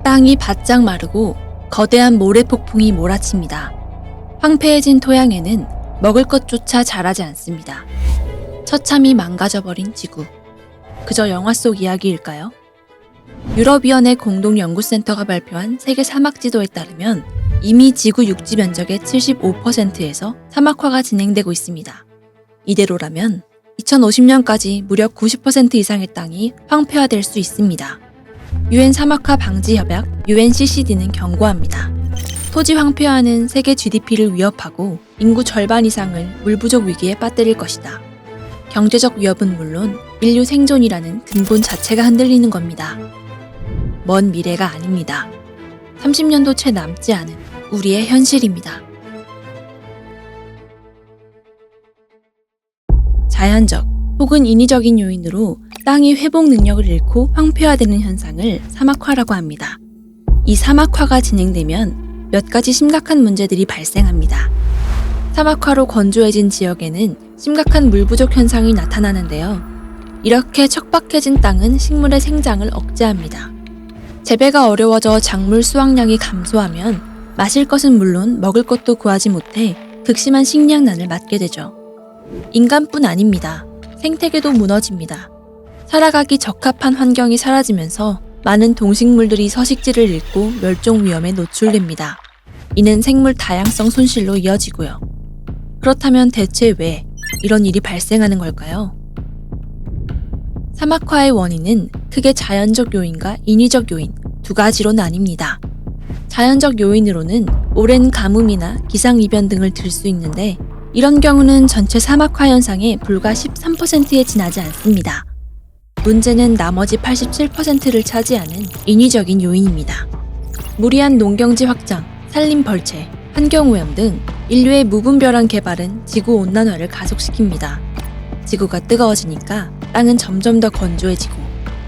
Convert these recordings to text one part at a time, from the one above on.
땅이 바짝 마르고 거대한 모래폭풍이 몰아칩니다. 황폐해진 토양에는 먹을 것조차 자라지 않습니다. 처참히 망가져버린 지구. 그저 영화 속 이야기일까요? 유럽위원회 공동연구센터가 발표한 세계 사막지도에 따르면 이미 지구 육지 면적의 75%에서 사막화가 진행되고 있습니다. 이대로라면 2050년까지 무려 90% 이상의 땅이 황폐화될 수 있습니다. 유엔 사막화 방지 협약 UNCCD는 경고합니다. 토지 황폐화는 세계 GDP를 위협하고 인구 절반 이상을 물 부족 위기에 빠뜨릴 것이다. 경제적 위협은 물론 인류 생존이라는 근본 자체가 흔들리는 겁니다. 먼 미래가 아닙니다. 30년도 채 남지 않은 우리의 현실입니다. 자연적 혹은 인위적인 요인으로 땅이 회복 능력을 잃고 황폐화되는 현상을 사막화라고 합니다. 이 사막화가 진행되면 몇 가지 심각한 문제들이 발생합니다. 사막화로 건조해진 지역에는 심각한 물 부족 현상이 나타나는데요. 이렇게 척박해진 땅은 식물의 생장을 억제합니다. 재배가 어려워져 작물 수확량이 감소하면 마실 것은 물론 먹을 것도 구하지 못해 극심한 식량난을 맞게 되죠. 인간뿐 아닙니다. 생태계도 무너집니다. 살아가기 적합한 환경이 사라지면서 많은 동식물들이 서식지를 잃고 멸종 위험에 노출됩니다. 이는 생물 다양성 손실로 이어지고요. 그렇다면 대체 왜 이런 일이 발생하는 걸까요? 사막화의 원인은 크게 자연적 요인과 인위적 요인 두 가지로 나뉩니다. 자연적 요인으로는 오랜 가뭄이나 기상이변 등을 들 수 있는데 이런 경우는 전체 사막화 현상의 불과 13%에 지나지 않습니다. 문제는 나머지 87%를 차지하는 인위적인 요인입니다. 무리한 농경지 확장, 산림 벌채, 환경오염 등 인류의 무분별한 개발은 지구온난화를 가속시킵니다. 지구가 뜨거워지니까 땅은 점점 더 건조해지고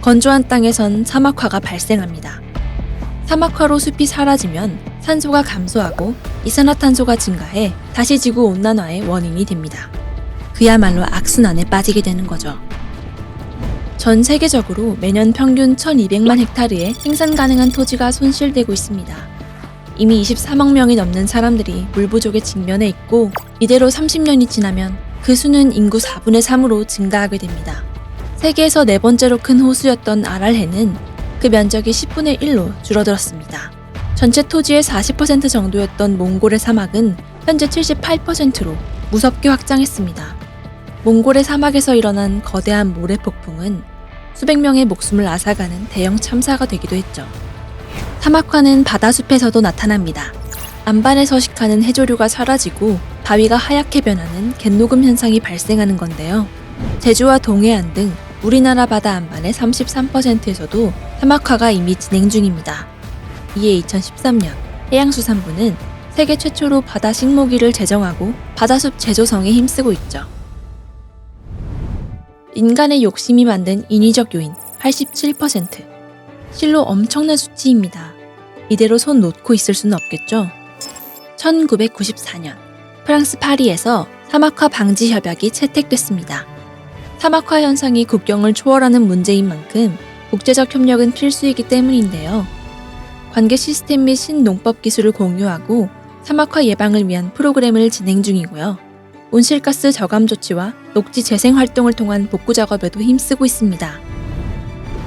건조한 땅에선 사막화가 발생합니다. 사막화로 숲이 사라지면 산소가 감소하고 이산화탄소가 증가해 다시 지구온난화의 원인이 됩니다. 그야말로 악순환에 빠지게 되는 거죠. 전 세계적으로 매년 평균 1200만 헥타르의 생산 가능한 토지가 손실되고 있습니다. 이미 23억 명이 넘는 사람들이 물 부족에 직면해 있고 이대로 30년이 지나면 그 수는 인구 4분의 3으로 증가하게 됩니다. 세계에서 네 번째로 큰 호수였던 아랄해는 그 면적이 10분의 1로 줄어들었습니다. 전체 토지의 40% 정도였던 몽골의 사막은 현재 78%로 무섭게 확장했습니다. 몽골의 사막에서 일어난 거대한 모래폭풍은 수백 명의 목숨을 앗아가는 대형 참사가 되기도 했죠. 사막화는 바다숲에서도 나타납니다. 안반에 서식하는 해조류가 사라지고 바위가 하얗게 변하는 갯녹음 현상이 발생하는 건데요. 제주와 동해안 등 우리나라 바다 안반의 33%에서도 사막화가 이미 진행 중입니다. 이에 2013년 해양수산부는 세계 최초로 바다 식모기를 제정하고 바다숲 재조성에 힘쓰고 있죠. 인간의 욕심이 만든 인위적 요인 87%. 실로 엄청난 수치입니다. 이대로 손 놓고 있을 수는 없겠죠? 1994년 프랑스 파리에서 사막화 방지 협약이 채택됐습니다. 사막화 현상이 국경을 초월하는 문제인 만큼 국제적 협력은 필수이기 때문인데요. 관계 시스템 및 신농법 기술을 공유하고 사막화 예방을 위한 프로그램을 진행 중이고요. 온실가스 저감 조치와 녹지 재생 활동을 통한 복구 작업에도 힘쓰고 있습니다.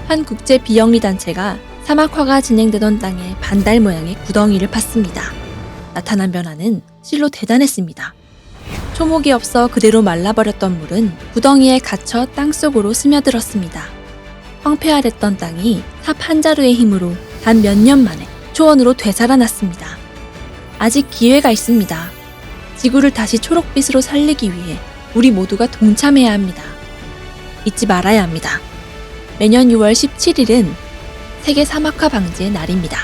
한 국제 비영리 단체가 사막화가 진행되던 땅에 반달 모양의 구덩이를 팠습니다. 나타난 변화는 실로 대단했습니다. 초목이 없어 그대로 말라버렸던 물은 구덩이에 갇혀 땅속으로 스며들었습니다. 황폐화됐던 땅이 삽 한 자루의 힘으로 단 몇 년 만에 초원으로 되살아났습니다. 아직 기회가 있습니다. 지구를 다시 초록빛으로 살리기 위해 우리 모두가 동참해야 합니다. 잊지 말아야 합니다. 매년 6월 17일은 세계 사막화 방지의 날입니다.